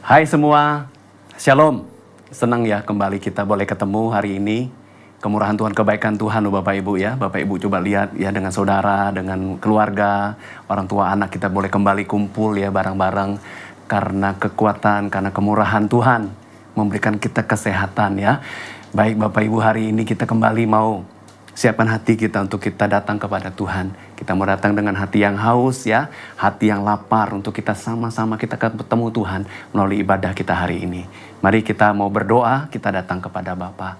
Hai semua, Shalom. Senang ya kembali kita boleh ketemu hari ini. Kemurahan Tuhan, kebaikan Tuhan Bapak Ibu ya. Bapak Ibu coba lihat ya, dengan saudara, dengan keluarga, orang tua, anak, kita boleh kembali kumpul ya bareng-bareng. Karena kekuatan, karena kemurahan Tuhan memberikan kita kesehatan ya. Baik Bapak Ibu, hari ini kita kembali mau siapkan hati kita untuk kita datang kepada Tuhan. Kita mau datang dengan hati yang haus ya, hati yang lapar untuk kita sama-sama kita ketemu Tuhan melalui ibadah kita hari ini. Mari kita mau berdoa, kita datang kepada Bapa.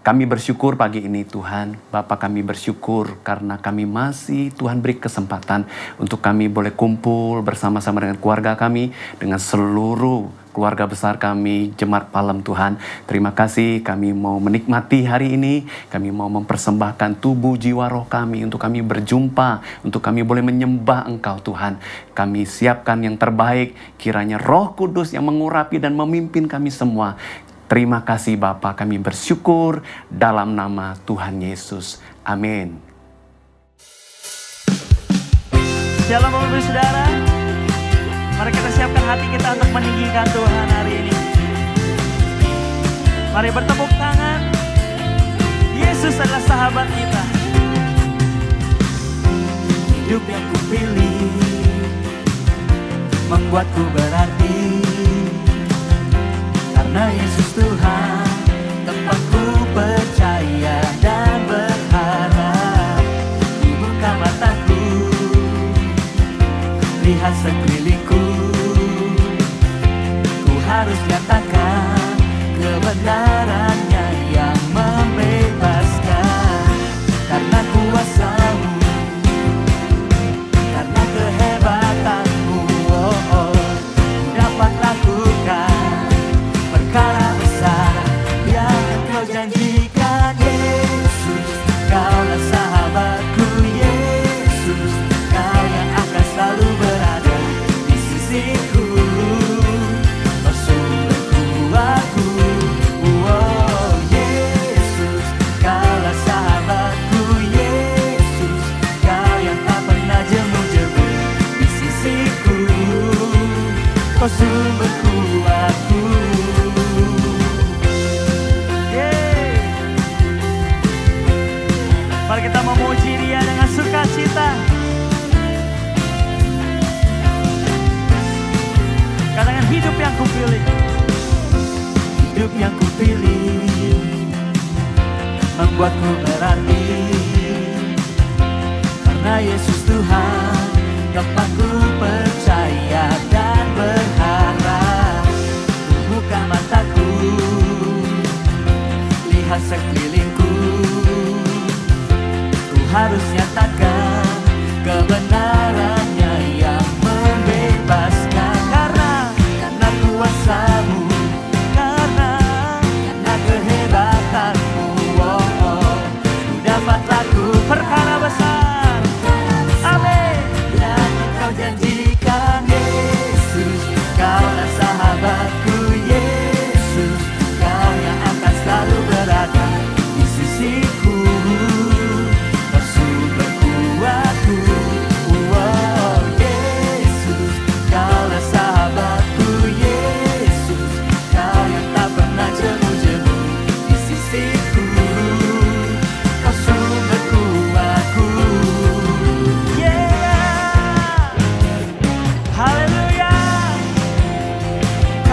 Kami bersyukur pagi ini Tuhan, Bapa, kami bersyukur karena kami masih Tuhan beri kesempatan untuk kami boleh kumpul bersama-sama dengan keluarga kami, dengan seluruh keluarga besar kami, Jemaat Palem Tuhan. Terima kasih, kami mau menikmati hari ini, kami mau mempersembahkan tubuh, jiwa, roh kami untuk kami berjumpa, untuk kami boleh menyembah Engkau Tuhan. Kami siapkan yang terbaik, kiranya Roh Kudus yang mengurapi dan memimpin kami semua. Terima kasih Bapa, kami bersyukur dalam nama Tuhan Yesus. Amin. Shalom Bapak Saudara. Mari kita siapkan hati kita untuk meninggikan Tuhan hari ini. Mari bertepuk tangan. Yesus adalah sahabat kita. Hidup yang kupilih membuatku berarti. Karena Yesus Tuhan, tempatku percaya dan berharap. Buka mataku, lihat sekelilingku. Ku harus nyatakan kebenarannya yang membebaskan. Karena kuasa-Mu, karena kehebatan-Mu, ku dapat lakukan perkara besar yang Engkau janjikan. Yesus, Kaulah sahabatku. Yesus, Kau yang akan selalu berada di sisiku. Kau sumber kuatku. Oh Yesus, Kaulah sahabatku. Yesus, Kau yang tak pernah jemu-jemu di sisiku. Kau sumber kuatku. Mari kita memuji Dia dengan sukacita. Katakan, hidup yang kupilih. Hidup yang kupilih membuatku berarti. Karena Yesus Tuhan, tempatku percaya dan berharap. Buka mataku, lihat sekelilingku. Harus nyatakan kebenarannya yang membebaskan. Karena kuasa-Mu, karena kehebatan-Mu, ku dapat laku perkara besar. Amin. Dan Engkau janjikan. Yesus, Kaulah sahabatku. Yesus, Kau yang akan selalu berada di sisiku.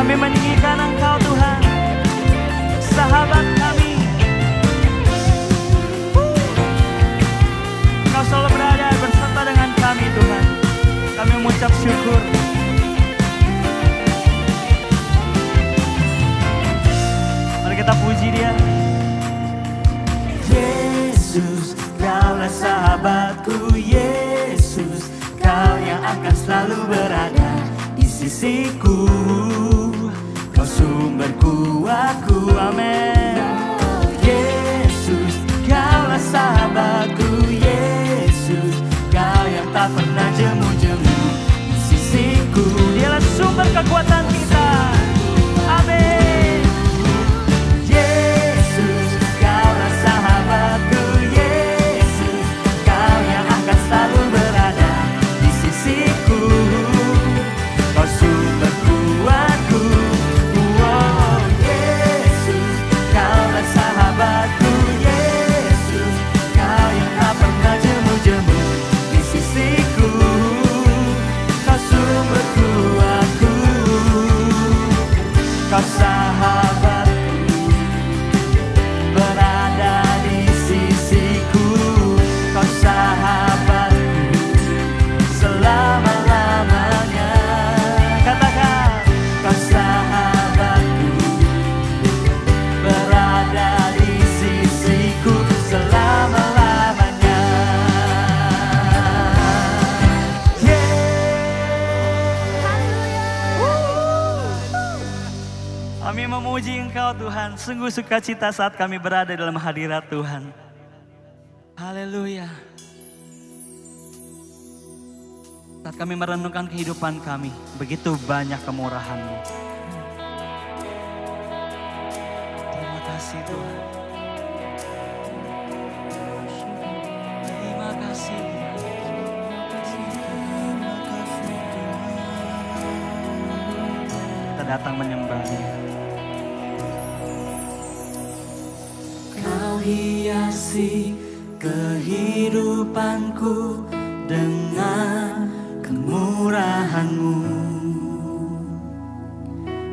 Kami meninggikan Engkau Tuhan, sahabat kami. Engkau selalu berada beserta dengan kami Tuhan. Kami mengucap syukur. Mari kita puji Dia. Yesus, Kaulah sahabatku. Yesus, Kau yang akan selalu berada di sisiku. Kau sumber kuatku. Amin. Yesus, Kaulah sahabatku. Yesus, Kau yang tak pernah jemu-jemu di sisiku. Dialah sumber kekuatan kita. Amin. Yesus, Kaulah sahabatku. Yesus, Kau yang akan selalu berada di sisiku. Kau sumber kuat. sahabatku, berada di sisiku. Kau sahabatku selama-lamanya. Katakan, kau sahabatku, berada di sisiku selama-lamanya. Kami memuji Engkau Tuhan, sungguh sukacita saat kami berada dalam hadirat Tuhan. Haleluya. Saat kami merenungkan kehidupan kami, begitu banyak kemurahan-Mu. Terima kasih Tuhan. Terima kasih Tuhan. Kita datang menyembah-Nya. Kau hiasi kehidupanku dengan kemurahan-Mu.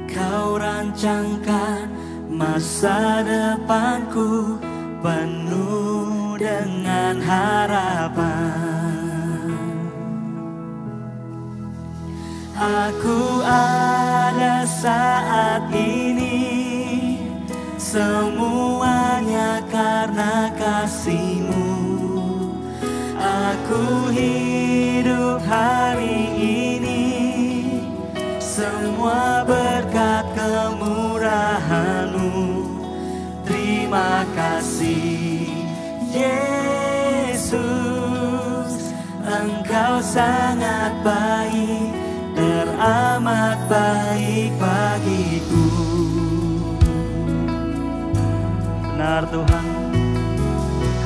Kau rancangkan masa depanku penuh dengan harapan. Aku ada saat ini, semuanya karena kasih-Mu. Aku hidup hari ini, semua berkat kemurahan-Mu. Terima kasih Yesus, Engkau sangat baik, teramat baik bagiku. Benar Tuhan,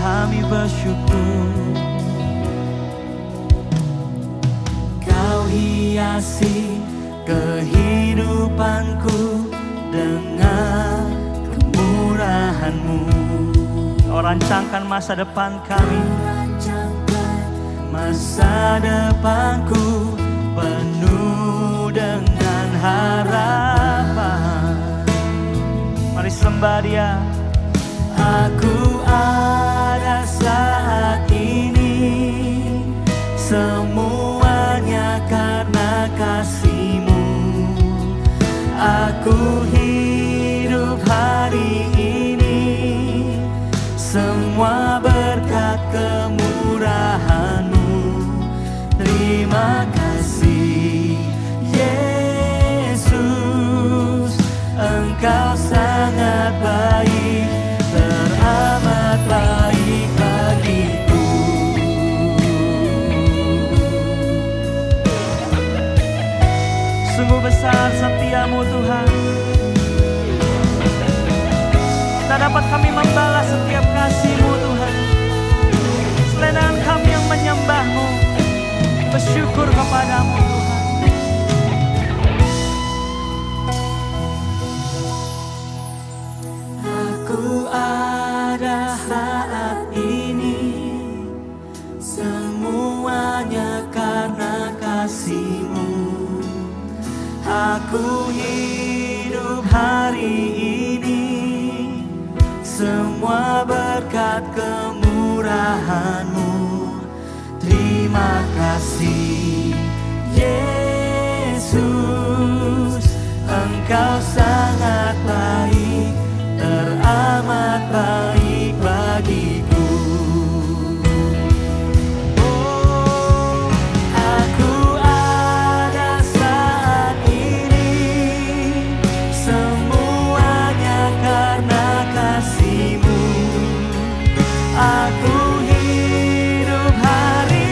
kami bersyukur. Kau hiasi kehidupanku dengan kemurahan-Mu. Kau rancangkan masa depan kami, masa depanku penuh dengan harapan. Mari sembah Dia. Aku ada saat ini, semuanya karena kasih-Mu. Aku hidup hari ini, semua berkat kemurahan-Mu. Terima kasih Yesus, Engkau sangat baik, teramat baik bagiku. Sungguh besar setia-Mu Tuhan. Tak dapat kami membalas setiap kasih-Mu Tuhan. Selain dengan kami yang menyembah-Mu, bersyukur kepada-Mu Tuhan. Aku ada saat ini, semuanya karena kasih-Mu. Aku hidup hari ini, semua berkat kemurahan-Mu. Terima kasih Yesus, Engkau sangat baik, teramat baik bagiku. Oh, aku ada saat ini, semuanya karena kasih-Mu. Aku hidup hari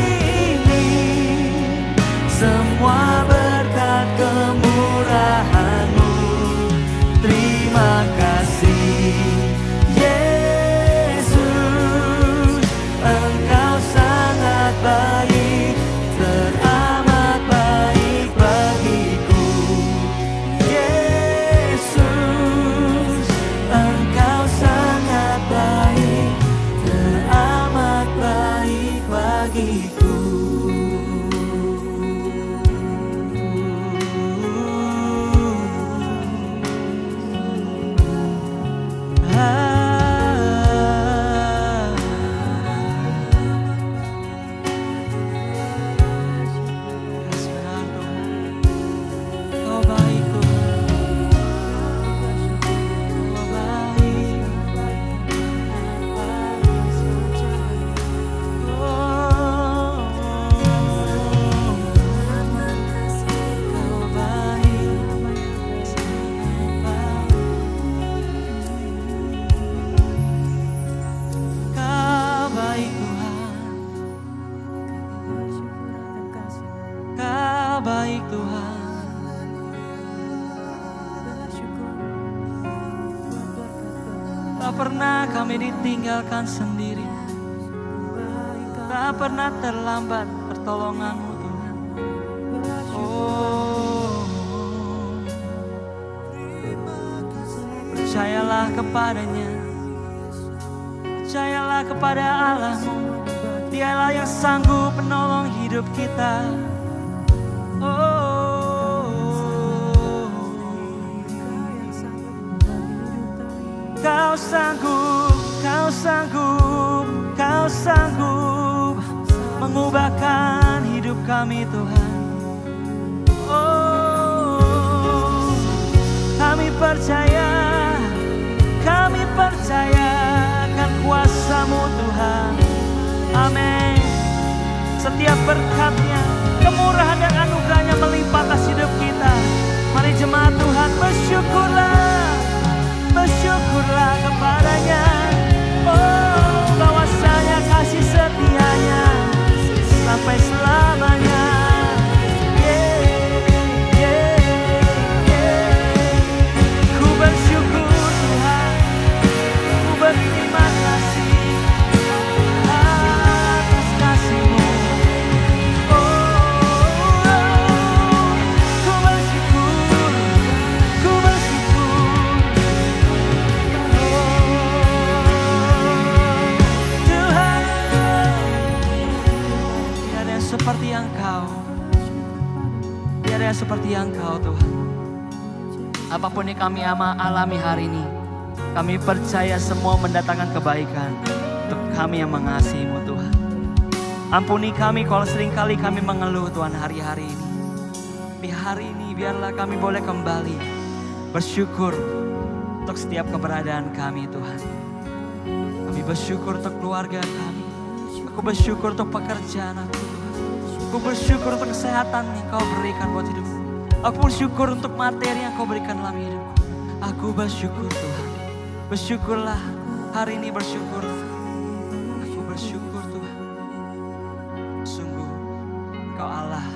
ini, semua berkat kemurahan-Mu. Terima kasih Yesus, Engkau sangat baik, teramat baik bagiku. Yesus, Engkau sangat baik, teramat baik bagiku. Tak pernah kami ditinggalkan sendiri, tak pernah terlambat pertolongan-Mu Tuhan. Oh, percayalah kepadanya, percayalah kepada Allah-Mu. Dialah yang sanggup menolong hidup kita. Oh, Kau sanggup, Kau sanggup, Kau sanggup mengubahkan hidup kami Tuhan. Oh, kami percaya akan kuasa-Mu Tuhan. Amin. Setiap berkat-Nya, kemurahan dan anugerah-Nya melimpah atas hidup kita. Mari jemaat Tuhan bersyukurlah kepadanya. Oh, bahwasanya kasih setia-Nya sampai selamanya. Ku bersyukur Tuhan, ku berterima kasih atas kasih-Mu. Ku bersyukur Tuhan. Tiada yang seperti Engkau, tiada yang seperti Engkau Tuhan. Apapun yang kami alami hari ini, kami percaya semua mendatangkan kebaikan untuk kami yang mengasihi-Mu Tuhan. Ampuni kami kalau seringkali kami mengeluh Tuhan hari-hari ini. Di hari ini biarlah kami boleh kembali bersyukur untuk setiap keberadaan kami Tuhan. Kami bersyukur untuk keluarga kami. Aku bersyukur untuk pekerjaan aku Tuhan. Aku bersyukur untuk kesehatan yang Kau berikan buat hidupku. Aku bersyukur untuk materi yang Kau berikan dalam hidupku. Aku bersyukur Tuhan. Bersyukurlah hari ini, bersyukur. Aku bersyukur Tuhan. Sungguh Kau Allah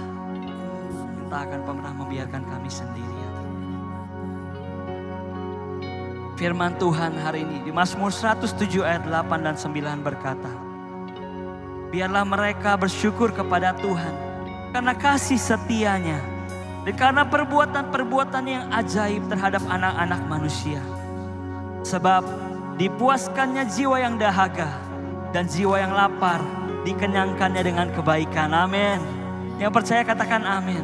yang tak akan pernah membiarkan kami sendirian. Firman Tuhan hari ini di Mazmur 107 ayat 8 dan 9 berkata, biarlah mereka bersyukur kepada Tuhan karena kasih setia-Nya dan karena perbuatan-perbuatan yang ajaib terhadap anak-anak manusia. Sebab dipuaskannya jiwa yang dahaga dan jiwa yang lapar dikenyangkannya dengan kebaikan. Amin. Yang percaya katakan amin.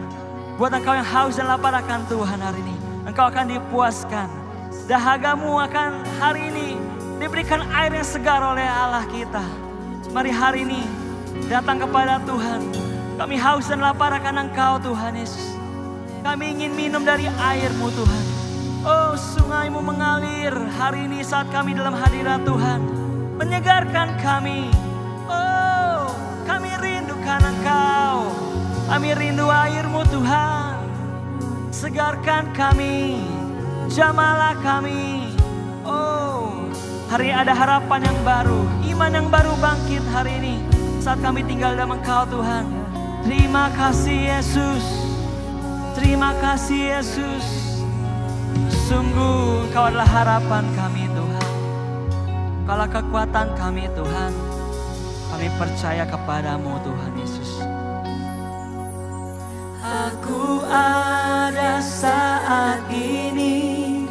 Buat engkau yang haus dan lapar akan Tuhan hari ini, engkau akan dipuaskan. Dahagamu akan hari ini diberikan air yang segar oleh Allah kita. Mari hari ini datang kepada Tuhan. Kami haus dan lapar akan Engkau Tuhan Yesus. Kami ingin minum dari air-Mu Tuhan. Oh, sungai-Mu mengalir hari ini saat kami dalam hadirat Tuhan. Menyegarkan kami. Oh, kami rindukan Engkau. Kami rindu air-Mu Tuhan. Segarkan kami. Jamalah kami. Oh, hari ini ada harapan yang baru. Iman yang baru bangkit hari ini. Saat kami tinggal dalam Engkau Tuhan. Terima kasih Yesus. Terima kasih Yesus. Sungguh Engkau adalah harapan kami Tuhan. Engkau adalah kekuatan kami Tuhan. Kami percaya kepadamu Tuhan Yesus. Aku ada saat ini,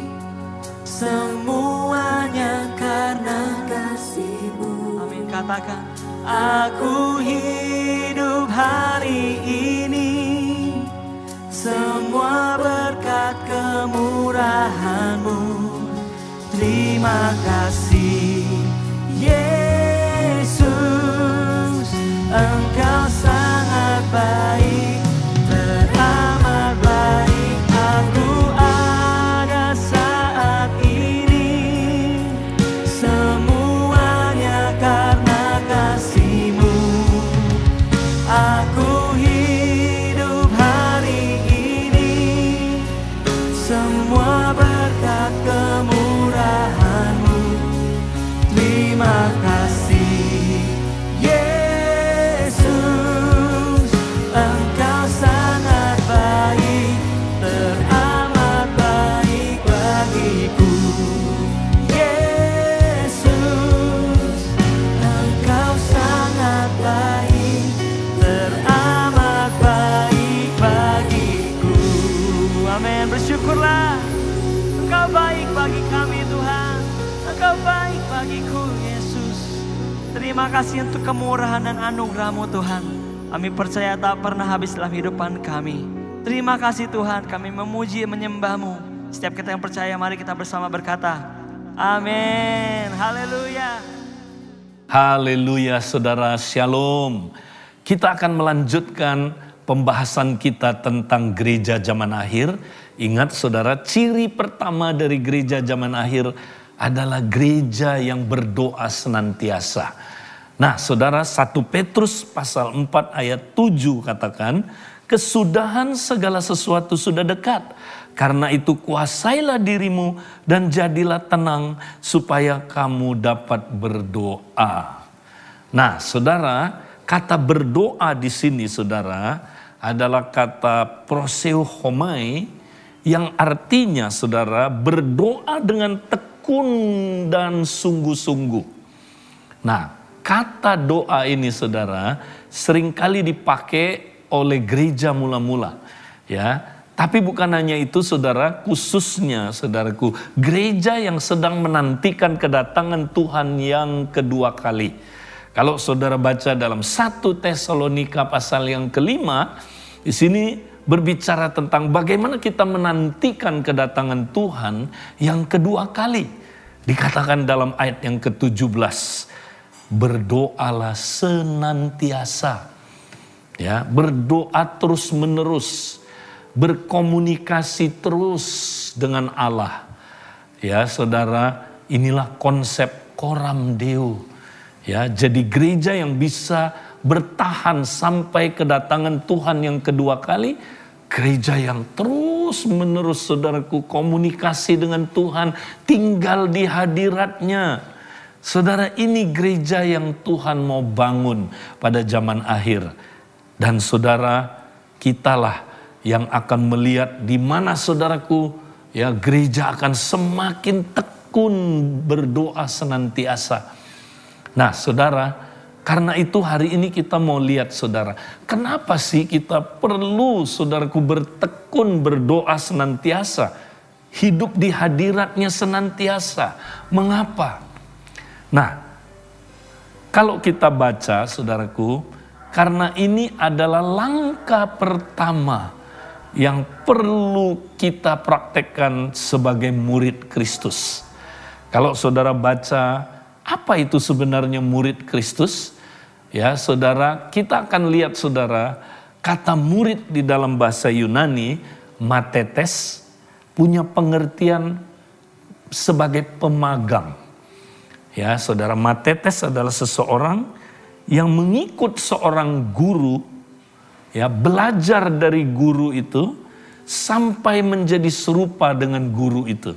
semuanya karena kasih-Mu. Amin, katakan. Aku hidup hari ini, semua berkat kemurahan-Mu. Terima kasih Yesus, Engkau sangat baik, teramat baik. Aku ada saat ini, semuanya karena kasih-Mu. Aku hidup hari ini, semua berkat kemurahan-Mu. bagiku Yesus. Terima kasih untuk kemurahan dan anugerah-Mu Tuhan. Kami percaya tak pernah habis dalam kehidupan kami. Terima kasih Tuhan, kami memuji menyembah-Mu. Setiap kita yang percaya, mari kita bersama berkata, amin. Haleluya. Haleluya saudara, shalom. Kita akan melanjutkan pembahasan kita tentang gereja zaman akhir. Ingat saudara, ciri pertama dari gereja zaman akhir adalah gereja yang berdoa senantiasa. Nah saudara, 1 Petrus pasal 4 ayat 7 katakan, kesudahan segala sesuatu sudah dekat. Karena itu kuasailah dirimu dan jadilah tenang supaya kamu dapat berdoa. Nah saudara, kata berdoa di sini saudara adalah kata proseuchomai yang artinya saudara berdoa dengan tekun dan sungguh-sungguh. Nah, kata doa ini saudara seringkali dipakai oleh gereja mula-mula, ya. Tapi bukan hanya itu saudara, khususnya saudaraku, gereja yang sedang menantikan kedatangan Tuhan yang kedua kali. Kalau saudara baca dalam 1 Tesalonika pasal yang kelima, di sini berbicara tentang bagaimana kita menantikan kedatangan Tuhan yang kedua kali. Dikatakan dalam ayat yang ke-17, berdoalah senantiasa. Ya, berdoa terus-menerus, berkomunikasi terus dengan Allah. Ya, saudara, inilah konsep coram Deo. Ya, jadi gereja yang bisa bertahan sampai kedatangan Tuhan yang kedua kali, gereja yang terus-menerus saudaraku komunikasi dengan Tuhan, tinggal di hadiratnya. Saudara, ini gereja yang Tuhan mau bangun pada zaman akhir. Dan saudara, kitalah yang akan melihat di mana saudaraku, ya, gereja akan semakin tekun berdoa senantiasa. Nah saudara, karena itu hari ini kita mau lihat saudara, kenapa sih kita perlu saudaraku bertekun berdoa senantiasa, hidup di hadiratnya senantiasa. Mengapa? Nah, kalau kita baca saudaraku, karena ini adalah langkah pertama yang perlu kita praktekkan sebagai murid Kristus. Kalau saudara baca, apa itu sebenarnya murid Kristus? Ya saudara, kita akan lihat saudara, kata murid di dalam bahasa Yunani, matetes, punya pengertian sebagai pemagang. Ya saudara, matetes adalah seseorang yang mengikut seorang guru, ya, belajar dari guru itu sampai menjadi serupa dengan guru itu.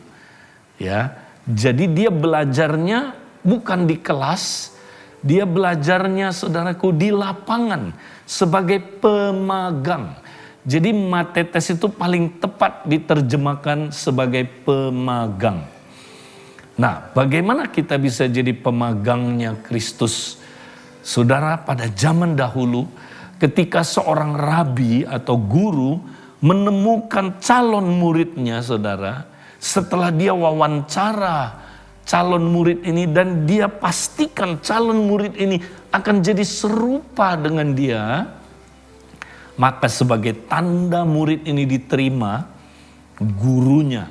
Ya, jadi dia belajarnya bukan di kelas, dia belajarnya saudaraku di lapangan sebagai pemagang. Jadi matetes itu paling tepat diterjemahkan sebagai pemagang. Nah, bagaimana kita bisa jadi pemagangnya Kristus? Saudara, pada zaman dahulu ketika seorang rabi atau guru menemukan calon muridnya saudara, setelah dia wawancara calon murid ini dan dia pastikan calon murid ini akan jadi serupa dengan dia, maka sebagai tanda murid ini diterima, gurunya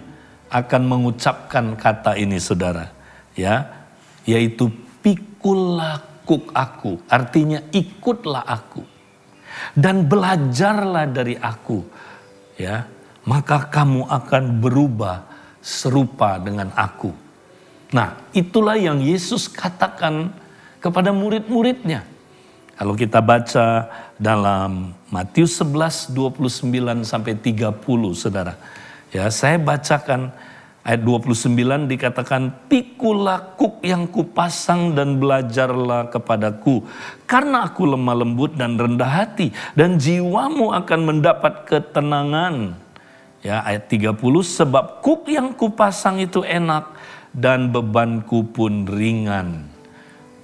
akan mengucapkan kata ini saudara, ya, yaitu pikul lakuk aku, artinya ikutlah aku dan belajarlah dari aku, ya, maka kamu akan berubah serupa dengan aku. Nah, itulah yang Yesus katakan kepada murid-muridnya. Kalau kita baca dalam Matius 11, 29 sampai 30 saudara. Ya, saya bacakan ayat 29 dikatakan, pikul lakuk yang kupasang dan belajarlah kepadaku. Karena aku lemah lembut dan rendah hati dan jiwamu akan mendapat ketenangan. Ya, ayat 30, sebab kuk yang kupasang itu enak dan bebanku pun ringan.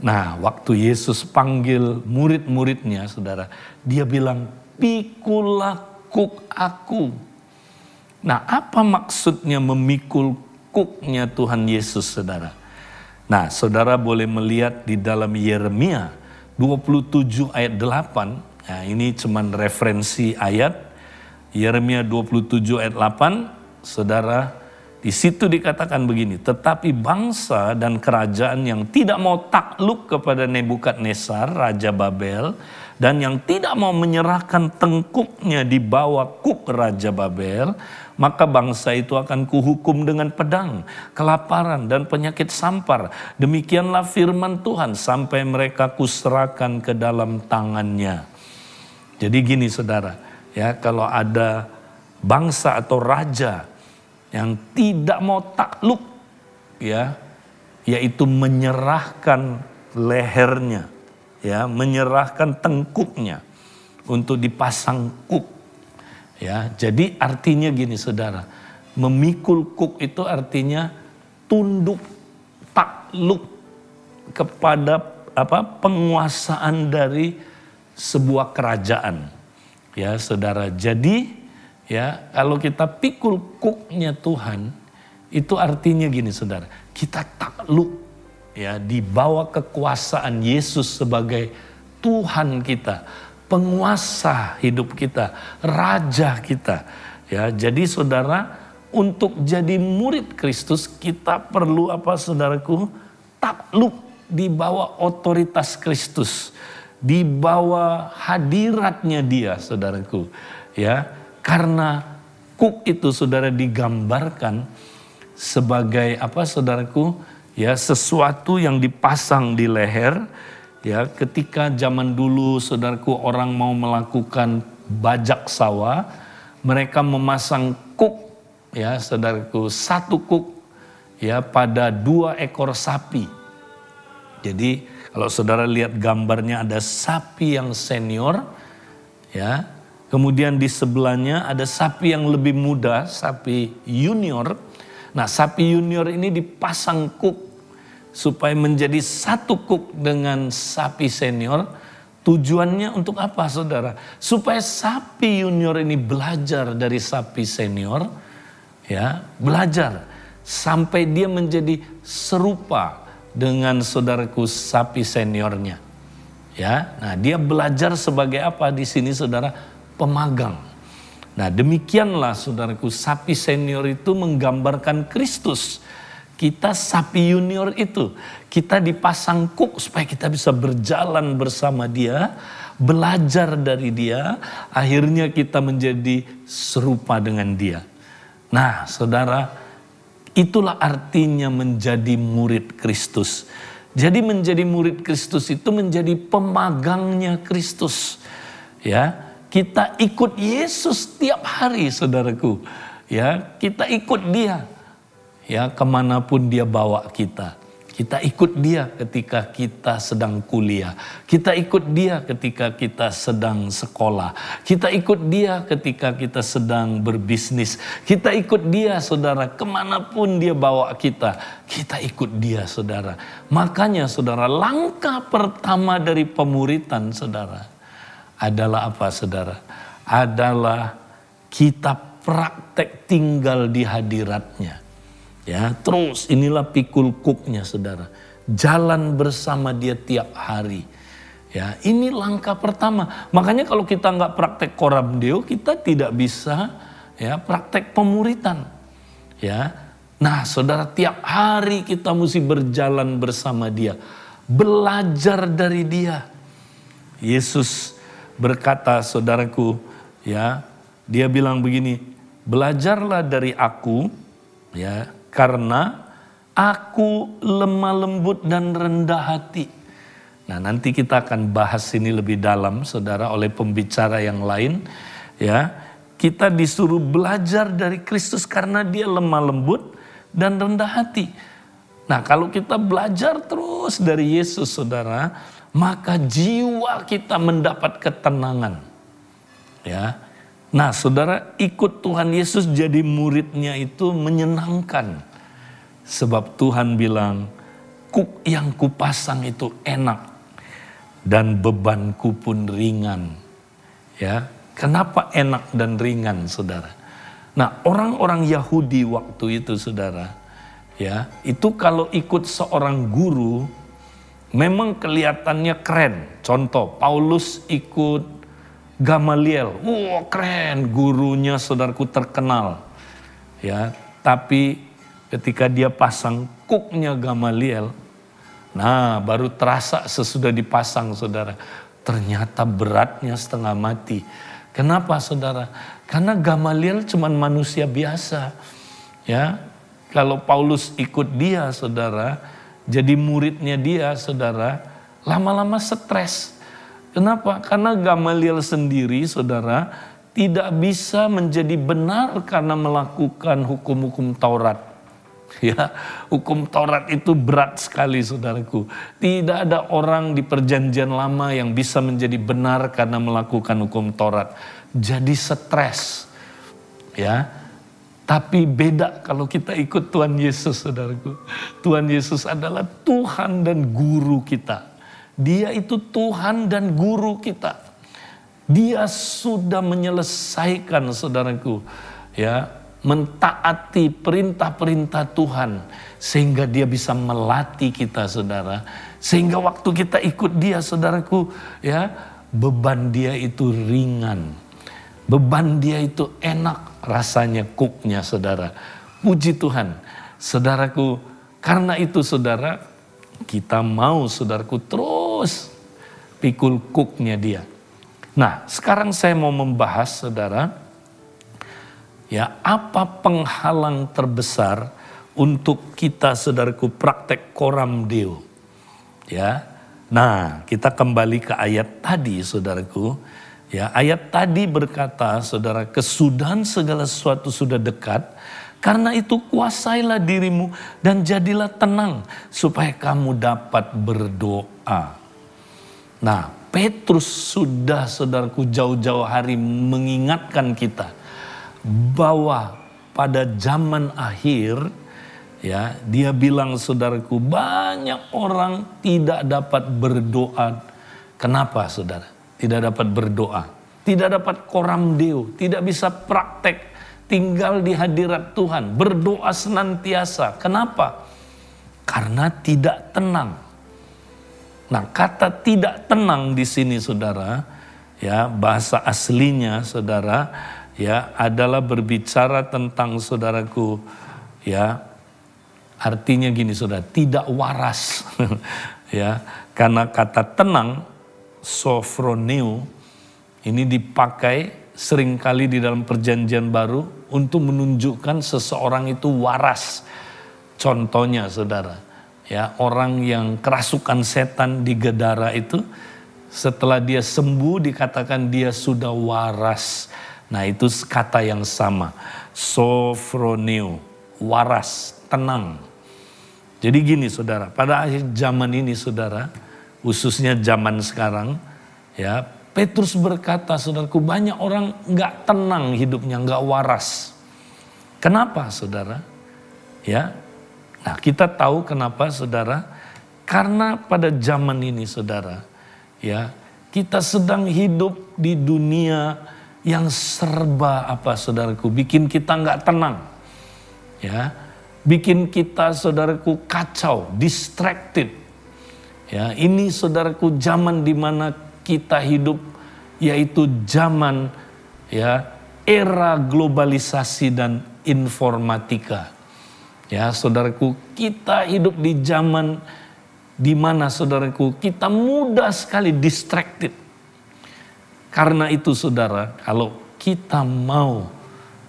Nah, waktu Yesus panggil murid-muridnya saudara, dia bilang, pikul lakuk aku. Nah, apa maksudnya memikul kuknya Tuhan Yesus saudara? Nah, saudara boleh melihat di dalam Yeremia 27 ayat 8. Nah, ini cuman referensi ayat. Yeremia 27 ayat 8, saudara, di situ dikatakan begini, tetapi bangsa dan kerajaan yang tidak mau takluk kepada Nebukadnezar, Raja Babel, dan yang tidak mau menyerahkan tengkuknya di bawah kuk Raja Babel, maka bangsa itu akan kuhukum dengan pedang, kelaparan, dan penyakit sampar. Demikianlah firman Tuhan, sampai mereka kuserahkan ke dalam tangannya. Jadi gini saudara, ya, kalau ada bangsa atau raja yang tidak mau takluk, ya, yaitu menyerahkan lehernya, ya, menyerahkan tengkuknya untuk dipasang kuk, ya. Jadi artinya gini saudara, memikul kuk itu artinya tunduk, takluk kepada penguasaan dari sebuah kerajaan, ya saudara. Jadi ya, kalau kita pikul kuknya Tuhan, itu artinya gini saudara, kita takluk, ya, di bawah kekuasaan Yesus sebagai Tuhan kita, penguasa hidup kita, raja kita. Ya, jadi saudara, untuk jadi murid Kristus kita perlu apa saudaraku? Takluk di bawah otoritas Kristus, di bawah hadiratnya Dia, saudaraku. Ya, karena kuk itu saudara digambarkan sebagai apa saudaraku? Ya, sesuatu yang dipasang di leher. Ya, ketika zaman dulu saudaraku orang mau melakukan bajak sawah, mereka memasang kuk, ya saudaraku, satu kuk, ya, pada 2 ekor sapi. Jadi kalau saudara lihat gambarnya ada sapi yang senior, ya. Kemudian di sebelahnya ada sapi yang lebih muda, sapi junior. Nah, sapi junior ini dipasang kuk supaya menjadi satu kuk dengan sapi senior. Tujuannya untuk apa saudara? Supaya sapi junior ini belajar dari sapi senior, ya, belajar sampai dia menjadi serupa dengan saudaraku sapi seniornya. Ya, nah dia belajar sebagai apa di sini saudara? Pemagang. Nah, demikianlah saudaraku, sapi senior itu menggambarkan Kristus. Kita sapi junior itu, kita dipasang kuk supaya kita bisa berjalan bersama Dia, belajar dari Dia, akhirnya kita menjadi serupa dengan Dia. Nah, saudara, itulah artinya menjadi murid Kristus. Jadi menjadi murid Kristus itu menjadi pemagangnya Kristus. Ya, kita ikut Yesus tiap hari, saudaraku. Ya, kita ikut Dia. Ya, kemanapun Dia bawa kita. Kita ikut Dia ketika kita sedang kuliah. Kita ikut Dia ketika kita sedang sekolah. Kita ikut Dia ketika kita sedang berbisnis. Kita ikut Dia, saudara, kemanapun Dia bawa kita. Kita ikut Dia, saudara. Makanya, saudara, langkah pertama dari pemuritan, saudara, adalah apa saudara? Adalah kita praktek tinggal di hadiratnya. Ya, terus inilah pikul kuknya saudara. Jalan bersama Dia tiap hari. Ya, ini langkah pertama. Makanya kalau kita nggak praktek koram deo, kita tidak bisa ya praktek pemuritan. Ya. Nah, saudara, tiap hari kita mesti berjalan bersama Dia. Belajar dari Dia. Yesus berkata, saudaraku, ya, Dia bilang begini, belajarlah dari aku, ya, karena aku lemah lembut dan rendah hati. Nah, nanti kita akan bahas ini lebih dalam, saudara, oleh pembicara yang lain, ya. Kita disuruh belajar dari Kristus karena Dia lemah lembut dan rendah hati. Nah, kalau kita belajar terus dari Yesus, saudara, maka jiwa kita mendapat ketenangan. Ya. Nah, saudara, ikut Tuhan Yesus jadi muridnya itu menyenangkan. Sebab Tuhan bilang, kuk yang kupasang itu enak dan bebanku pun ringan. Ya. Kenapa enak dan ringan, saudara? Nah, orang-orang Yahudi waktu itu, saudara, Ya, itu kalau ikut seorang guru memang kelihatannya keren. Contoh, Paulus ikut Gamaliel. Wah, keren, gurunya saudaraku terkenal. Ya, tapi ketika dia pasang kuknya Gamaliel, nah baru terasa sesudah dipasang saudara. Ternyata beratnya setengah mati. Kenapa saudara? Karena Gamaliel cuma manusia biasa. Ya, kalau Paulus ikut dia saudara, jadi muridnya dia saudara, lama-lama stres. Kenapa? Karena Gamaliel sendiri saudara tidak bisa menjadi benar karena melakukan hukum-hukum Taurat. Ya, hukum Taurat itu berat sekali saudaraku. Tidak ada orang di perjanjian lama yang bisa menjadi benar karena melakukan hukum Taurat. Jadi stres. Ya. Tapi beda kalau kita ikut Tuhan Yesus saudaraku. Tuhan Yesus adalah Tuhan dan guru kita. Dia itu Tuhan dan guru kita. Dia sudah menyelesaikan saudaraku. Ya, mentaati perintah-perintah Tuhan. Sehingga dia bisa melatih kita saudara. Sehingga waktu kita ikut dia saudaraku. Ya, beban dia itu ringan. Beban dia itu enak rasanya kuknya saudara. Puji Tuhan. Saudaraku, karena itu saudara, kita mau saudaraku terus pikul kuknya dia. Nah, sekarang saya mau membahas saudara, ya apa penghalang terbesar untuk kita saudaraku praktek coram Deo. Ya. Nah, kita kembali ke ayat tadi saudaraku. Ya, ayat tadi berkata, saudara, kesudahan segala sesuatu sudah dekat. Karena itu kuasailah dirimu dan jadilah tenang supaya kamu dapat berdoa. Nah, Petrus sudah saudaraku jauh-jauh hari mengingatkan kita bahwa pada zaman akhir, ya, dia bilang saudaraku banyak orang tidak dapat berdoa. Kenapa saudara? Tidak dapat berdoa, tidak dapat coram Deo, tidak bisa praktek, tinggal di hadirat Tuhan, berdoa senantiasa. Kenapa? Karena tidak tenang. Nah, kata tidak tenang di sini saudara, ya bahasa aslinya saudara, ya adalah berbicara tentang saudaraku, ya artinya gini saudara, tidak waras. Ya, karena kata tenang, sophroneo, ini dipakai seringkali di dalam perjanjian baru untuk menunjukkan seseorang itu waras. Contohnya saudara, ya orang yang kerasukan setan di Gedara itu, setelah dia sembuh dikatakan dia sudah waras. Nah itu kata yang sama, sophroneo, waras, tenang. Jadi gini saudara, pada akhir zaman ini saudara, khususnya zaman sekarang, ya Petrus berkata, saudaraku, banyak orang nggak tenang hidupnya, nggak waras. Kenapa, saudara? Ya, nah kita tahu kenapa, saudara? Karena pada zaman ini, saudara, ya kita sedang hidup di dunia yang serba apa, saudaraku, bikin kita nggak tenang, ya, bikin kita, saudaraku, kacau, distracted. Ya, ini saudaraku zaman di mana kita hidup, yaitu zaman ya era globalisasi dan informatika. Ya, saudaraku, kita hidup di zaman di mana saudaraku kita mudah sekali distracted. Karena itu saudara, kalau kita mau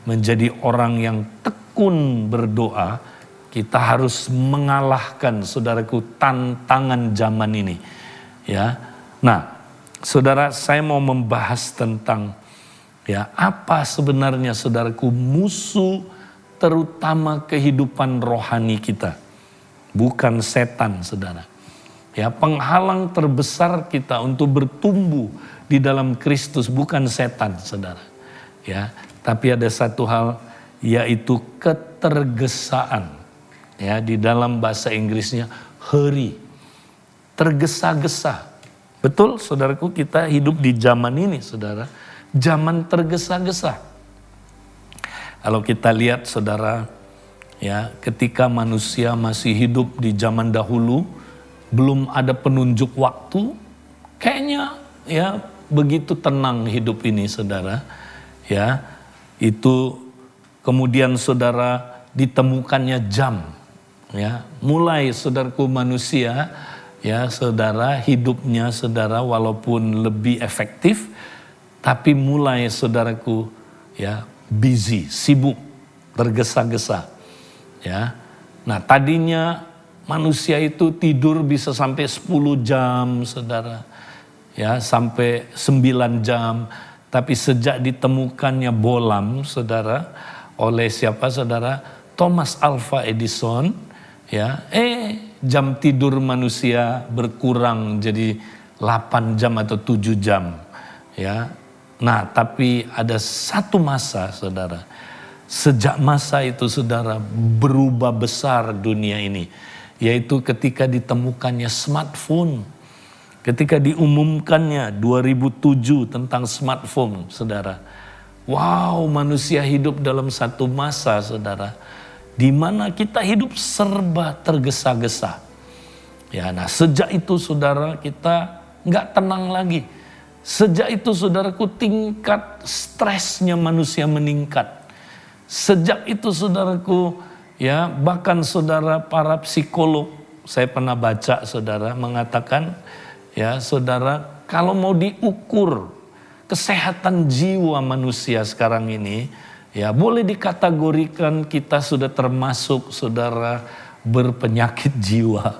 menjadi orang yang tekun berdoa, kita harus mengalahkan saudaraku tantangan zaman ini. Ya. Nah, saudara, saya mau membahas tentang ya apa sebenarnya saudaraku musuh terutama kehidupan rohani kita. Bukan setan, saudara. Ya, penghalang terbesar kita untuk bertumbuh di dalam Kristus bukan setan, saudara. Ya, tapi ada satu hal, yaitu ketergesaan. Ya, di dalam bahasa Inggrisnya hurry, tergesa-gesa. Betul, saudaraku, kita hidup di zaman ini, saudara, zaman tergesa-gesa. Kalau kita lihat, saudara, ya, ketika manusia masih hidup di zaman dahulu, belum ada penunjuk waktu, kayaknya ya begitu tenang hidup ini, saudara. Ya, itu kemudian saudara ditemukannya jam. Ya, mulai saudaraku manusia, ya saudara, hidupnya saudara walaupun lebih efektif, tapi mulai saudaraku ya busy, sibuk, tergesa-gesa. Ya. Nah, tadinya manusia itu tidur bisa sampai 10 jam, saudara. Ya, sampai 9 jam. Tapi sejak ditemukannya bohlam, saudara, oleh siapa, saudara? Thomas Alva Edison, ya, jam tidur manusia berkurang jadi 8 jam atau 7 jam. Ya. Nah, tapi ada satu masa, saudara. Sejak masa itu, saudara, berubah besar dunia ini. Yaitu ketika ditemukannya smartphone. Ketika diumumkannya 2007 tentang smartphone, saudara. Wow, manusia hidup dalam satu masa, saudara. Di mana kita hidup serba tergesa-gesa. Ya, nah sejak itu, saudara, kita nggak tenang lagi. Sejak itu, saudaraku, tingkat stresnya manusia meningkat. Sejak itu, saudaraku, ya bahkan saudara para psikolog, saya pernah baca, saudara, mengatakan, ya saudara, kalau mau diukur kesehatan jiwa manusia sekarang ini, ya boleh dikategorikan kita sudah termasuk, saudara, berpenyakit jiwa.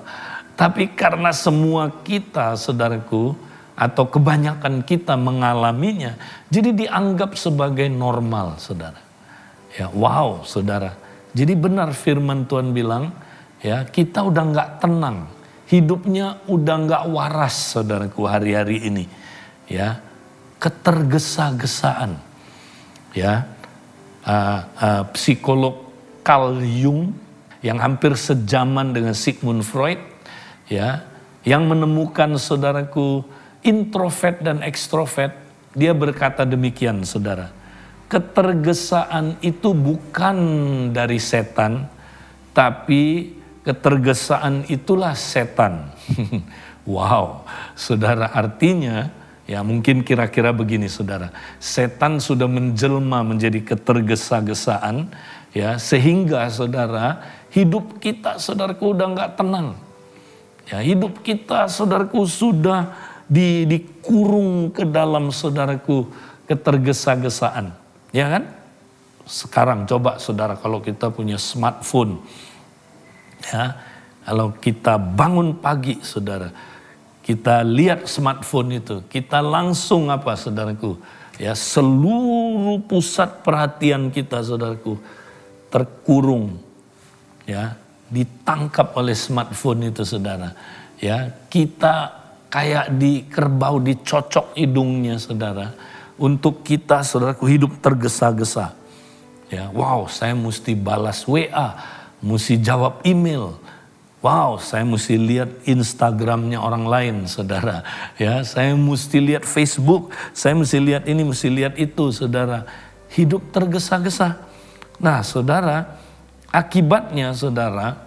Tapi karena semua kita, saudaraku, atau kebanyakan kita mengalaminya, jadi dianggap sebagai normal, saudara. Ya, wow, saudara. Jadi benar firman Tuhan bilang, ya kita udah nggak tenang, hidupnya udah nggak waras, saudaraku, hari-hari ini. Ya, ketergesa-gesaan. Ya, psikolog Carl Jung yang hampir sejaman dengan Sigmund Freud, ya, yang menemukan, saudaraku, introvert dan ekstrovert, dia berkata demikian, saudara. Ketergesaan itu bukan dari setan, tapi ketergesaan itulah setan. Wow, saudara, artinya ya mungkin kira-kira begini, saudara. Setan sudah menjelma menjadi ketergesa-gesaan, ya sehingga, saudara, hidup kita, saudaraku, udah nggak tenang. Ya, hidup kita, saudaraku, sudah dikurung ke dalam, saudaraku, ketergesa-gesaan. Ya kan? Sekarang coba, saudara, kalau kita punya smartphone, ya, kalau kita bangun pagi, saudara, kita lihat smartphone itu, kita langsung apa, saudaraku? Ya, seluruh pusat perhatian kita, saudaraku, terkurung, ya, ditangkap oleh smartphone itu, saudara. Ya, kita kayak di kerbau dicocok hidungnya, saudara. Untuk kita, saudaraku, hidup tergesa-gesa. Ya, wow, saya mesti balas WA, mesti jawab email. Wow, saya mesti lihat Instagramnya orang lain, saudara. Ya, saya mesti lihat Facebook, saya mesti lihat ini, mesti lihat itu, saudara. Hidup tergesa-gesa. Nah, saudara, akibatnya, saudara,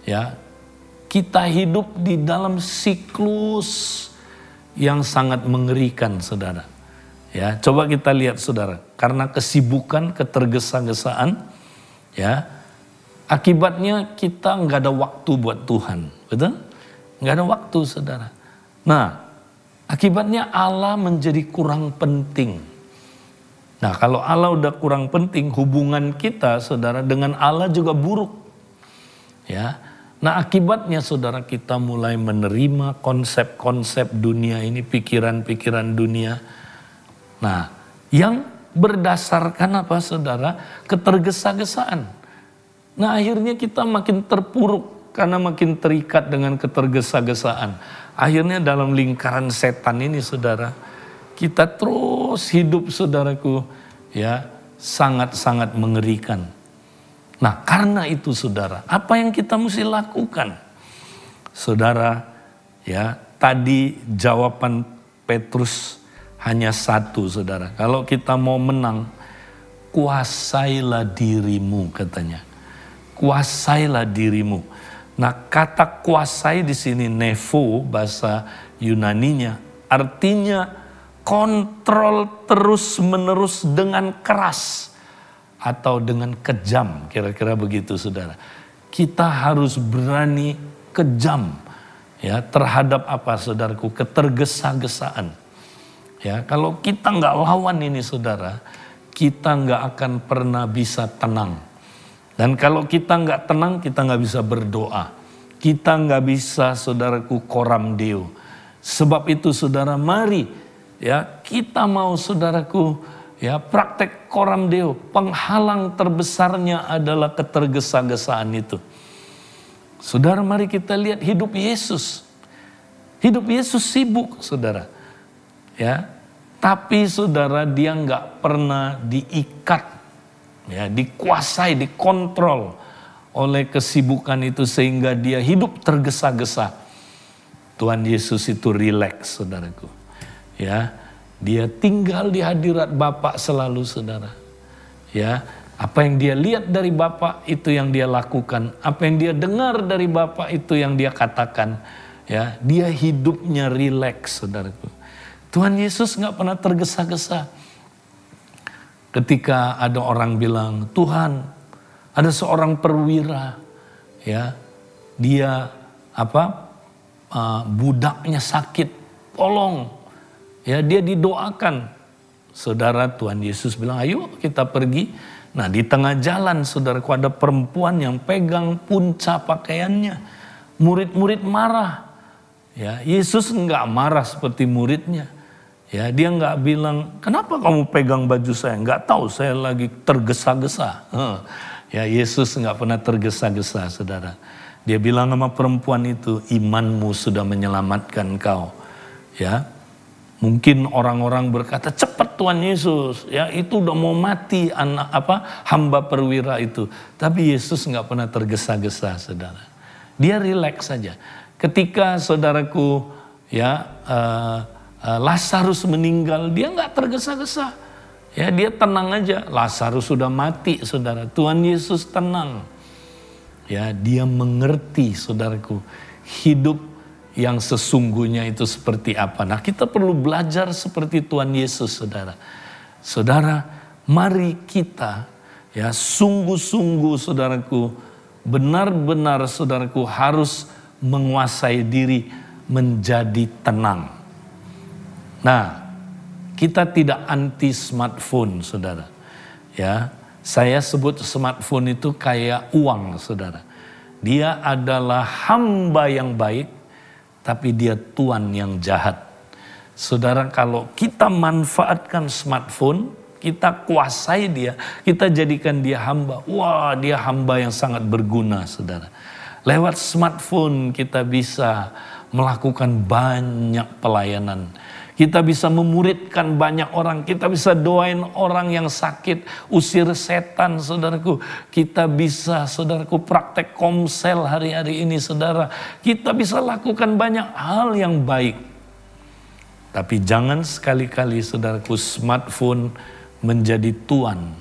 ya, kita hidup di dalam siklus yang sangat mengerikan, saudara. Ya, coba kita lihat, saudara, karena kesibukan, ketergesa-gesaan, ya, akibatnya kita nggak ada waktu buat Tuhan, betul? Nggak ada waktu, saudara. Nah, akibatnya Allah menjadi kurang penting. Nah, kalau Allah udah kurang penting, hubungan kita, saudara, dengan Allah juga buruk. Ya, nah akibatnya, saudara, kita mulai menerima konsep-konsep dunia ini, pikiran-pikiran dunia. Nah, yang berdasarkan apa, saudara? Ketergesa-gesaan. Nah, akhirnya kita makin terpuruk karena makin terikat dengan ketergesa-gesaan. Akhirnya dalam lingkaran setan ini, saudara, kita terus hidup, saudaraku, ya, sangat-sangat mengerikan. Nah, karena itu, saudara, apa yang kita mesti lakukan? Saudara, ya, tadi jawaban Petrus hanya satu, saudara. Kalau kita mau menang, kuasailah dirimu, katanya. kuasailah dirimu. Nah, kata kuasai di sini nevo bahasa Yunaninya artinya kontrol terus-menerus dengan keras atau dengan kejam, kira-kira begitu saudara. Kita harus berani kejam ya terhadap apa saudaraku, ketergesa-gesaan. Ya, kalau kita nggak lawan ini saudara, kita nggak akan pernah bisa tenang. Dan kalau kita nggak tenang, kita nggak bisa berdoa. Kita nggak bisa saudaraku koram Deo. Sebab itu saudara, mari ya kita mau saudaraku ya praktek koram Deo. Penghalang terbesarnya adalah ketergesa-gesaan itu. Saudara, mari kita lihat hidup Yesus. Hidup Yesus sibuk saudara. Ya, tapi saudara dia nggak pernah diikat, ya, dikuasai, dikontrol oleh kesibukan itu sehingga dia hidup tergesa-gesa. Tuhan Yesus itu rileks saudaraku. Ya, dia tinggal di hadirat Bapa selalu saudara. Ya, apa yang dia lihat dari Bapa itu yang dia lakukan, apa yang dia dengar dari Bapa itu yang dia katakan. Ya, dia hidupnya rileks saudaraku. Tuhan Yesus nggak pernah tergesa-gesa. Ketika ada orang bilang, Tuhan, ada seorang perwira, ya, dia budaknya sakit, tolong, ya dia didoakan. Saudara, Tuhan Yesus bilang, ayo kita pergi. Nah, di tengah jalan, saudaraku, ada perempuan yang pegang punca pakaiannya. Murid-murid marah. Ya, Yesus nggak marah seperti muridnya. Ya, dia nggak bilang, kenapa kamu pegang baju saya? Nggak tahu, saya lagi tergesa-gesa. Ya, Yesus nggak pernah tergesa-gesa, saudara. Dia bilang sama perempuan itu, imanmu sudah menyelamatkan kau. Ya, mungkin orang-orang berkata, cepat Tuhan Yesus. Ya, itu udah mau mati hamba perwira itu. Tapi Yesus nggak pernah tergesa-gesa, saudara. Dia rileks saja. Ketika saudaraku, ya. Lazarus meninggal, dia nggak tergesa-gesa. Ya, dia tenang aja. Lazarus sudah mati, saudara. Tuhan Yesus tenang. Ya, dia mengerti, saudaraku, hidup yang sesungguhnya itu seperti apa. Nah, kita perlu belajar seperti Tuhan Yesus, saudara. Saudara, mari kita ya sungguh-sungguh, saudaraku, benar-benar, saudaraku, harus menguasai diri menjadi tenang. Nah, kita tidak anti smartphone, saudara. Ya, saya sebut smartphone itu kayak uang, saudara. Dia adalah hamba yang baik, tapi dia tuan yang jahat. Saudara, kalau kita manfaatkan smartphone, kita kuasai dia, kita jadikan dia hamba. Wah, dia hamba yang sangat berguna, saudara. Lewat smartphone kita bisa melakukan banyak pelayanan. Kita bisa memuridkan banyak orang. Kita bisa doain orang yang sakit. Usir setan, saudaraku. Kita bisa, saudaraku, praktek komsel hari-hari ini, saudara. Kita bisa lakukan banyak hal yang baik. Tapi jangan sekali-kali, saudaraku, smartphone menjadi tuan.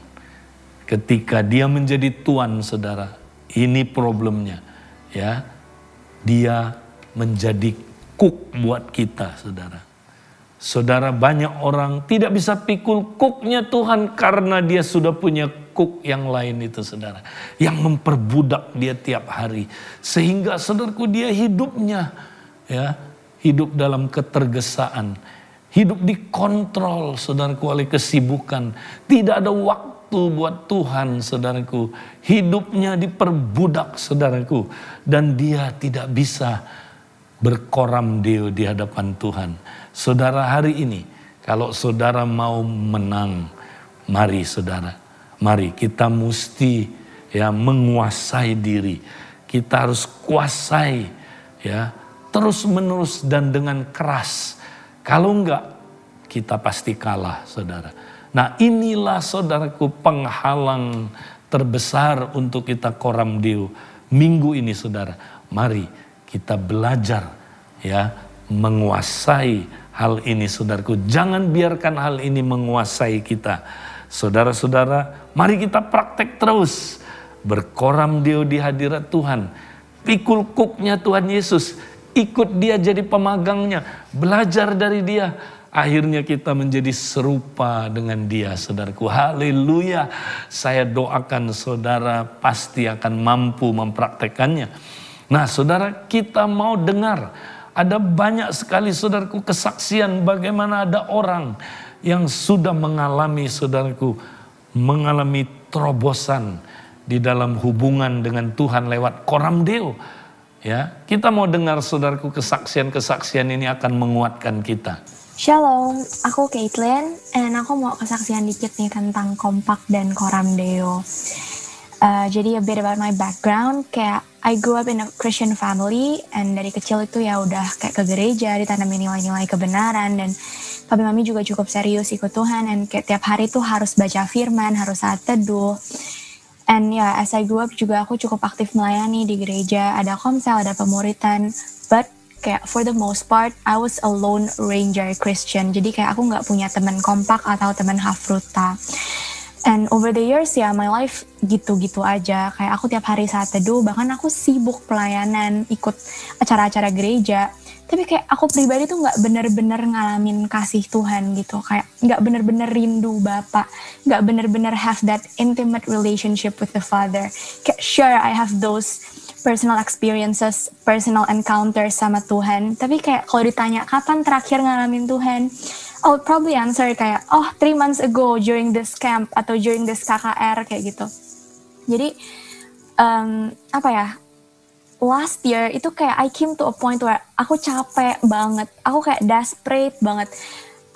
Ketika dia menjadi tuan, saudara, ini problemnya. Ya, dia menjadi cook buat kita, saudara. Saudara, banyak orang tidak bisa pikul cooknya Tuhan karena dia sudah punya cook yang lain itu, saudara. Yang memperbudak dia tiap hari. Sehingga, saudaraku, dia hidupnya ya hidup dalam ketergesaan. Hidup dikontrol, saudaraku, oleh kesibukan. Tidak ada waktu buat Tuhan, saudaraku. Hidupnya diperbudak, saudaraku. Dan dia tidak bisa berkoram Deo di hadapan Tuhan. Saudara, hari ini kalau saudara mau menang, mari saudara, mari kita mesti ya menguasai diri. Kita harus kuasai ya terus menerus dan dengan keras. Kalau enggak, kita pasti kalah, saudara. Nah, inilah, saudaraku, penghalang terbesar untuk kita koram Deo minggu ini, saudara. Mari kita belajar ya menguasai hal ini, saudaraku. Jangan biarkan hal ini menguasai kita. Saudara-saudara, mari kita praktek terus. berkoram deo di hadirat Tuhan, pikul kuknya Tuhan Yesus, ikut dia jadi pemagangnya, belajar dari dia. Akhirnya kita menjadi serupa dengan dia, saudaraku. Haleluya. Saya doakan saudara pasti akan mampu mempraktekannya. Nah saudara, kita mau dengar. Ada banyak sekali saudaraku kesaksian bagaimana ada orang yang sudah mengalami saudaraku, mengalami terobosan di dalam hubungan dengan Tuhan lewat koram deo. Ya, kita mau dengar saudaraku, kesaksian-kesaksian ini akan menguatkan kita. Shalom, aku Caitlin, and aku mau kesaksian dikit nih tentang kompak dan koram deo. Jadi a bit about my background, kayak I grew up in a Christian family, and dari kecil itu ya udah kayak ke gereja, ditanamin nilai-nilai kebenaran, dan papi mami juga cukup serius ikut Tuhan, and kayak tiap hari tuh harus baca firman, harus saat teduh. And ya, as I grew up juga aku cukup aktif melayani di gereja, ada komsel, ada pemuritan, but kayak for the most part, I was a lone ranger Christian. Jadi kayak aku nggak punya teman kompak atau teman hafruta. And over the years ya, my life gitu-gitu aja. Kayak aku tiap hari saat teduh, bahkan aku sibuk pelayanan, ikut acara-acara gereja. Tapi kayak aku pribadi tuh nggak bener-bener ngalamin kasih Tuhan gitu. Kayak nggak bener-bener rindu Bapa, nggak bener-bener have that intimate relationship with the Father. Kayak sure I have those personal experiences, personal encounters sama Tuhan. Tapi kayak kalau ditanya kapan terakhir ngalamin Tuhan, I would probably answer kayak 3 months ago during this camp atau during this KKR kayak gitu. Jadi last year itu kayak I came to a point where aku capek banget, aku kayak desperate banget.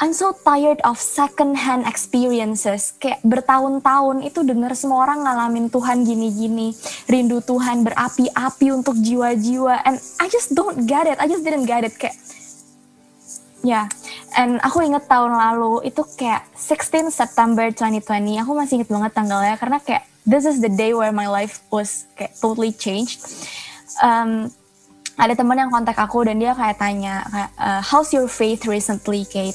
I'm so tired of second-hand experiences. Kayak bertahun-tahun itu dengar semua orang ngalamin Tuhan gini-gini. Rindu Tuhan berapi-api untuk jiwa-jiwa. And I just don't get it. I just didn't get it. Kayak, ya. And aku inget tahun lalu itu kayak 16 September 2020. Aku masih inget banget tanggalnya. Karena kayak this is the day where my life was kayak totally changed. Ada teman yang kontak aku dan dia kayak tanya, how's your faith recently, Kate?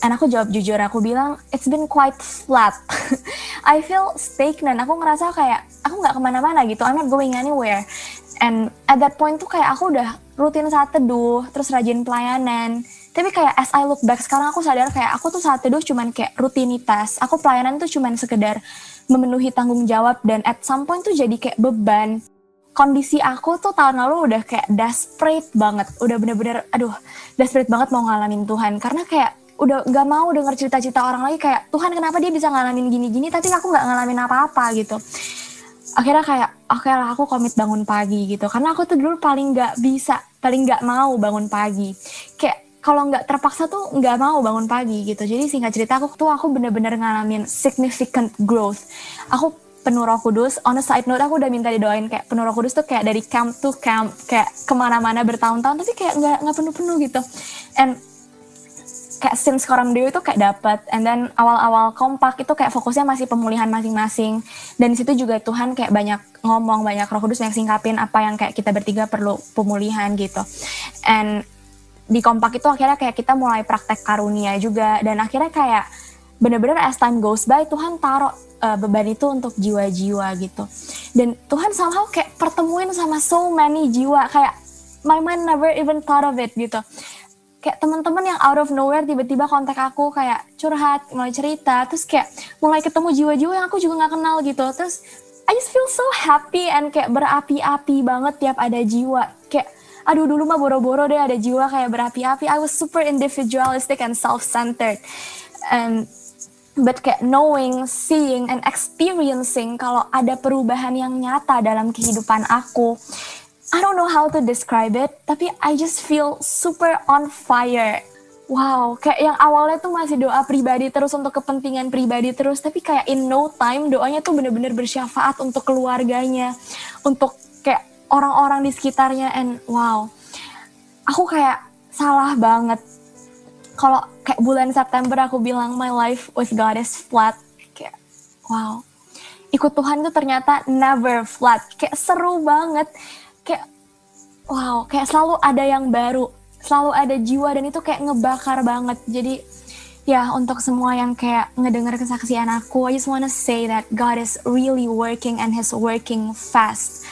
And aku jawab jujur, aku bilang, it's been quite flat. I feel stagnant, aku ngerasa kayak, aku gak kemana-mana gitu, I'm not going anywhere. And at that point tuh kayak aku udah rutin saat teduh, terus rajin pelayanan. Tapi kayak as I look back sekarang aku sadar kayak aku tuh saat teduh cuman kayak rutinitas. Aku pelayanan tuh cuman sekedar memenuhi tanggung jawab dan at some point tuh jadi kayak beban. Kondisi aku tuh tahun lalu udah kayak desperate banget, udah bener-bener desperate banget mau ngalamin Tuhan, karena kayak udah gak mau denger cerita-cerita orang lagi kayak Tuhan kenapa dia bisa ngalamin gini-gini tapi aku gak ngalamin apa-apa gitu. Akhirnya kayak oke lah aku komit bangun pagi gitu, karena aku tuh dulu paling gak mau bangun pagi, kayak kalau nggak terpaksa tuh nggak mau bangun pagi gitu. Jadi singkat cerita aku bener-bener ngalamin significant growth. Aku penuh Roh Kudus. On a side note, aku udah minta didoain kayak penuh Roh Kudus tuh kayak dari camp to camp, kayak kemana-mana bertahun-tahun, tapi kayak nggak penuh-penuh gitu. And kayak since koram deo itu kayak dapat, and then awal-awal kompak itu kayak fokusnya masih pemulihan masing-masing. Dan di situ juga Tuhan kayak banyak ngomong, banyak Roh Kudus banyak singkapin apa yang kayak kita bertiga perlu pemulihan gitu. And di kompak itu akhirnya kayak kita mulai praktek karunia juga, dan akhirnya kayak bener-bener as time goes by Tuhan taruh beban itu untuk jiwa-jiwa gitu. Dan Tuhan somehow kayak pertemuin sama so many jiwa, kayak my mind never even thought of it gitu. Kayak teman-teman yang out of nowhere tiba-tiba kontak aku kayak curhat, mulai cerita, terus kayak mulai ketemu jiwa-jiwa yang aku juga gak kenal gitu. Terus I just feel so happy and kayak berapi-api banget tiap ada jiwa. Kayak dulu mah boro-boro deh ada jiwa kayak berapi-api. I was super individualistic and self-centered. But kayak knowing, seeing, and experiencing kalau ada perubahan yang nyata dalam kehidupan aku. I don't know how to describe it, tapi I just feel super on fire. Wow, kayak yang awalnya tuh masih doa pribadi terus untuk kepentingan pribadi terus, tapi kayak in no time doanya tuh bener-bener bersyafaat untuk keluarganya, untuk kayak orang-orang di sekitarnya, and wow, aku kayak salah banget. Kalau kayak bulan September aku bilang my life with God is flat, kayak wow, ikut Tuhan itu ternyata never flat, kayak seru banget, kayak wow, kayak selalu ada yang baru, selalu ada jiwa dan itu kayak ngebakar banget. Jadi Ya, untuk semua yang kayak ngedenger kesaksian aku, I just wanna say that God is really working and He's working fast.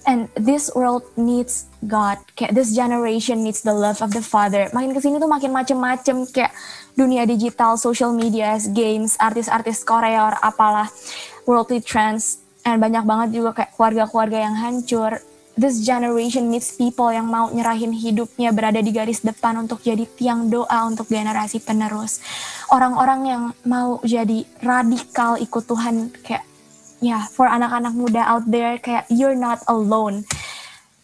And this world needs God. Kayak this generation needs the love of the Father. Makin kesini tuh makin macem-macem, kayak dunia digital, social media, games, artis-artis Korea or apalah, worldly trends, and banyak banget juga kayak keluarga-keluarga yang hancur. This generation needs people yang mau nyerahin hidupnya, berada di garis depan untuk jadi tiang doa untuk generasi penerus. Orang-orang yang mau jadi radikal ikut Tuhan, kayak for anak-anak muda out there, kayak you're not alone.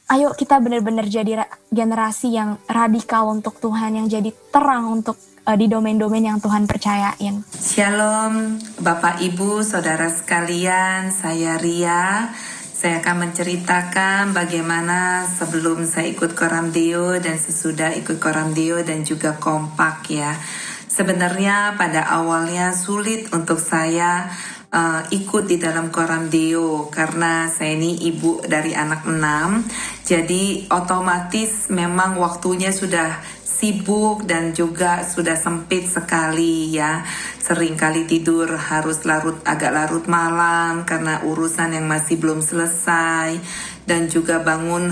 Ayo kita benar-benar jadi generasi yang radikal untuk Tuhan, yang jadi terang untuk di domain-domain yang Tuhan percayain. Shalom Bapak Ibu Saudara sekalian, saya Ria. Saya akan menceritakan bagaimana sebelum saya ikut Koram Deo dan sesudah ikut Koram Deo dan juga Kompak ya. Sebenarnya pada awalnya sulit untuk saya ikut di dalam Koram Deo karena saya ini ibu dari anak 6. Jadi otomatis memang waktunya sudah sibuk dan juga sudah sempit sekali ya. Sering kali tidur harus agak larut malam karena urusan yang masih belum selesai, dan juga bangun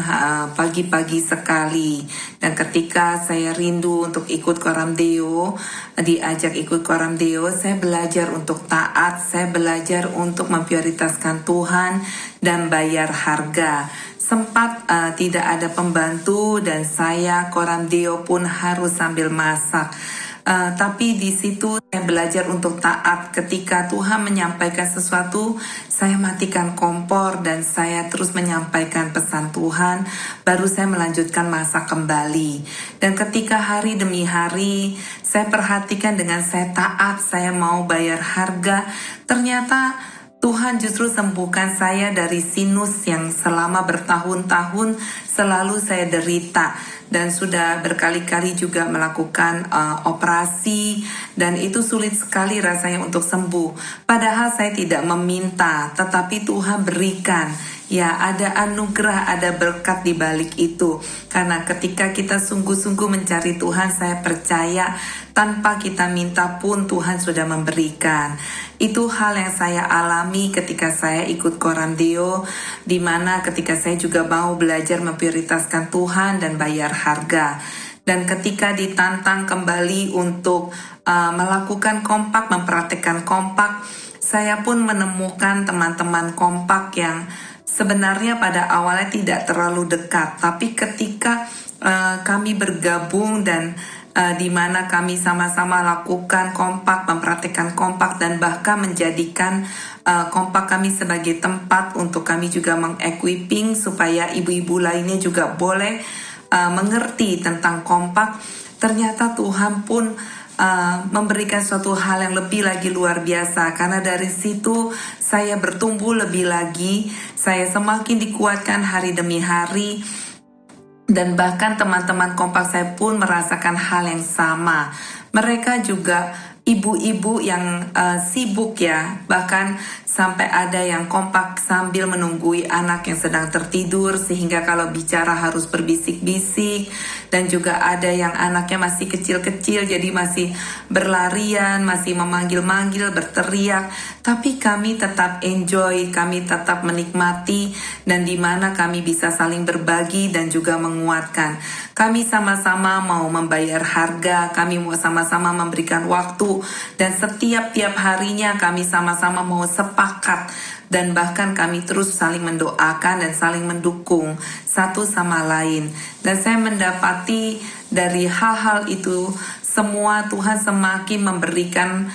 pagi-pagi sekali. Dan ketika saya rindu untuk ikut Koram Deo, diajak ikut Koram Deo, saya belajar untuk taat, saya belajar untuk memprioritaskan Tuhan dan bayar harga. Sempat tidak ada pembantu dan saya Koram Deo pun harus sambil masak. Tapi di situ saya belajar untuk taat. Ketika Tuhan menyampaikan sesuatu, saya matikan kompor dan saya terus menyampaikan pesan Tuhan. Baru saya melanjutkan masak kembali. Dan ketika hari demi hari saya perhatikan dengan saya taat, saya mau bayar harga, ternyata Tuhan justru sembuhkan saya dari sinus yang selama bertahun-tahun selalu saya derita. Dan sudah berkali-kali juga melakukan operasi, dan itu sulit sekali rasanya untuk sembuh. Padahal saya tidak meminta, tetapi Tuhan berikan. Ya, ada anugerah, ada berkat di balik itu. Karena ketika kita sungguh-sungguh mencari Tuhan, saya percaya tanpa kita minta pun Tuhan sudah memberikan. Itu hal yang saya alami ketika saya ikut Koram Deo, di mana ketika saya juga mau belajar memprioritaskan Tuhan dan bayar harga. Dan ketika ditantang kembali untuk melakukan Kompak, mempraktekkan Kompak, saya pun menemukan teman-teman Kompak yang sebenarnya pada awalnya tidak terlalu dekat, tapi ketika kami bergabung dan di mana kami sama-sama lakukan Kompak, mempraktikkan Kompak, dan bahkan menjadikan Kompak kami sebagai tempat untuk kami juga mengequipping supaya ibu-ibu lainnya juga boleh mengerti tentang Kompak. Ternyata Tuhan pun memberikan suatu hal yang lebih lagi luar biasa, karena dari situ saya bertumbuh lebih lagi, saya semakin dikuatkan hari demi hari, dan bahkan teman-teman Kompak saya pun merasakan hal yang sama. Mereka juga ibu-ibu yang sibuk ya, bahkan sampai ada yang Kompak sambil menunggui anak yang sedang tertidur, sehingga kalau bicara harus berbisik-bisik. Dan juga ada yang anaknya masih kecil-kecil, jadi masih berlarian, masih memanggil-manggil, berteriak. Tapi kami tetap enjoy, kami tetap menikmati, dan di mana kami bisa saling berbagi dan juga menguatkan. Kami sama-sama mau membayar harga, kami mau sama-sama memberikan waktu, dan setiap harinya kami sama-sama mau sepakat, dan bahkan kami terus saling mendoakan dan saling mendukung satu sama lain. Dan saya mendapati dari hal-hal itu semua, Tuhan semakin memberikan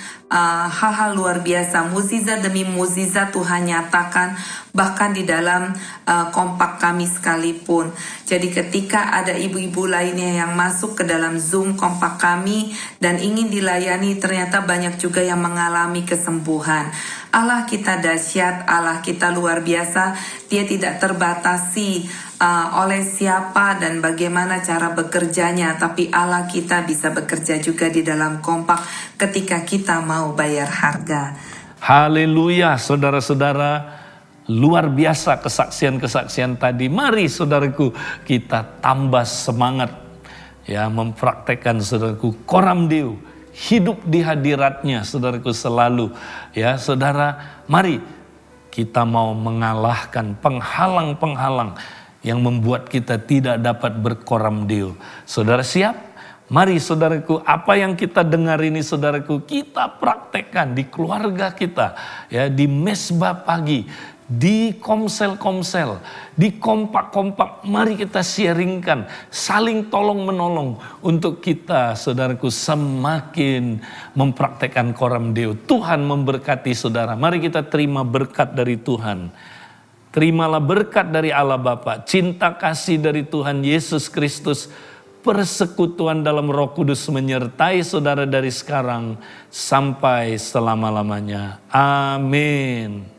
hal-hal luar biasa, mukjizat demi mukjizat Tuhan nyatakan bahkan di dalam Kompak kami sekalipun. Jadi ketika ada ibu-ibu lainnya yang masuk ke dalam Zoom Kompak kami dan ingin dilayani, ternyata banyak juga yang mengalami kesembuhan. Allah kita dahsyat, Allah kita luar biasa. Dia tidak terbatasi oleh siapa dan bagaimana cara bekerjanya, tapi Allah kita bisa bekerja juga di dalam Kompak ketika kita mau bayar harga. Haleluya, saudara-saudara, luar biasa kesaksian-kesaksian tadi. Mari saudaraku kita tambah semangat ya mempraktekkan saudaraku Koram Deo. hidup di hadiratnya, saudaraku, selalu. Ya, saudara, mari kita mau mengalahkan penghalang-penghalang yang membuat kita tidak dapat berkoram deo. Saudara siap? Mari saudaraku, apa yang kita dengar ini saudaraku, kita praktekkan di keluarga kita, ya, di mesbah pagi, di komsel-komsel, di kompak-kompak. Mari kita sharingkan, saling tolong-menolong untuk kita saudaraku semakin mempraktekkan koram deo. Tuhan memberkati saudara. Mari kita terima berkat dari Tuhan. Terimalah berkat dari Allah Bapa, cinta kasih dari Tuhan Yesus Kristus, persekutuan dalam Roh Kudus menyertai saudara dari sekarang sampai selama-lamanya. Amin.